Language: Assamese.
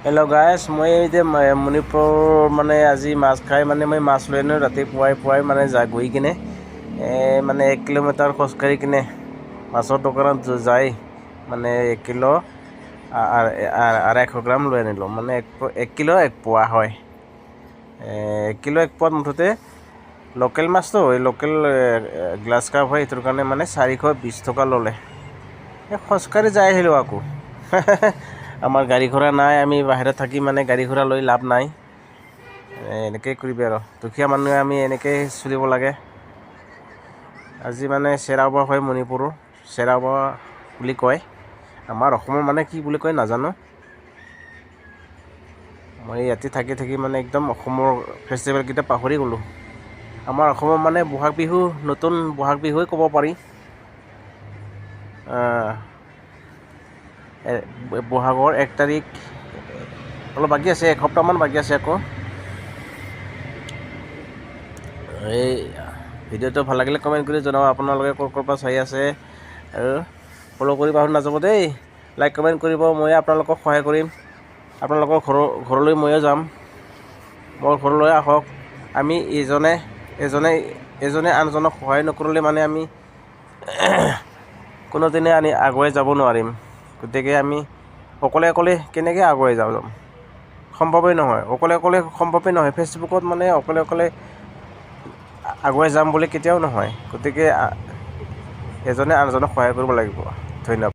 হেল্ল' গাইছ, মই এই যে মণিপুৰ মানে আজি মাছ খাই মানে মই মাছ লৈ আনো ৰাতিপুৱাই মানে গৈ কিনে মানে 1 কিলোমিটাৰ খোজকাঢ়ি কিনে মাছৰ দোকানত যাই মানে 1 কিলো 250 গ্ৰাম লৈ আনিলোঁ। মানে 1 কিলো 1 পোৱা হয়। 1 কিলো 1 পোৱাত মুঠতে লোকেল মাছটো এই লোকেল গ্লাছ কাপ হয়, এইটোৰ কাৰণে মানে 420 টকা ল'লে। খোজকাঢ়ি যাই আহিলোঁ আকৌ। আমাৰ গাড়ী ঘোঁৰা নাই, আমি বাহিৰত থাকি মানে গাড়ী ঘোঁৰা লৈ লাভ নাই। এনেকেই কৰিবি আৰু দুখীয়া মানুহে আমি এনেকেই চলিব লাগে। আজি মানে চেৰাওবা হয়, মণিপুৰৰ চেৰাওবা বুলি কয়। আমাৰ অসমৰ মানে কি বুলি কয় নাজানো। মই ইয়াতে থাকি মানে একদম অসমৰ ফেষ্টিভেলকেইটা পাহৰি গ'লোঁ। আমাৰ অসমৰ মানে বহাগ বিহু, নতুন বহাগ বিহুৱে ক'ব পাৰি। বহাগৰ 1 তাৰিখ অলপ বাকী আছে, এসপ্তাহমান বাকী আছে আকৌ। এই ভিডিঅ'টো ভাল লাগিলে কমেণ্ট কৰি জনাব আপোনালোকে ক'ৰ পৰা চাই আছে, আৰু ফ'ল' কৰি পাহৰি নাযাব দেই। লাইক কমেণ্ট কৰিব, মই আপোনালোকক সহায় কৰিম। আপোনালোকৰ ঘৰলৈ ময়ো যাম, মোৰ ঘৰলৈ আহক। আমি এজনে আনজনক সহায় নকৰিলে মানে আমি কোনোদিনে আগুৱাই যাব নোৱাৰিম। গতিকে আমি অকলে কেনেকৈ আগুৱাই যাম, সম্ভৱেই নহয়। অকলে সম্ভৱেই নহয়। ফেচবুকত মানে অকলে আগুৱাই যাম বুলি কেতিয়াও নহয়। গতিকে এজনে আনজনক সহায় কৰিব লাগিব। ধন্যবাদ।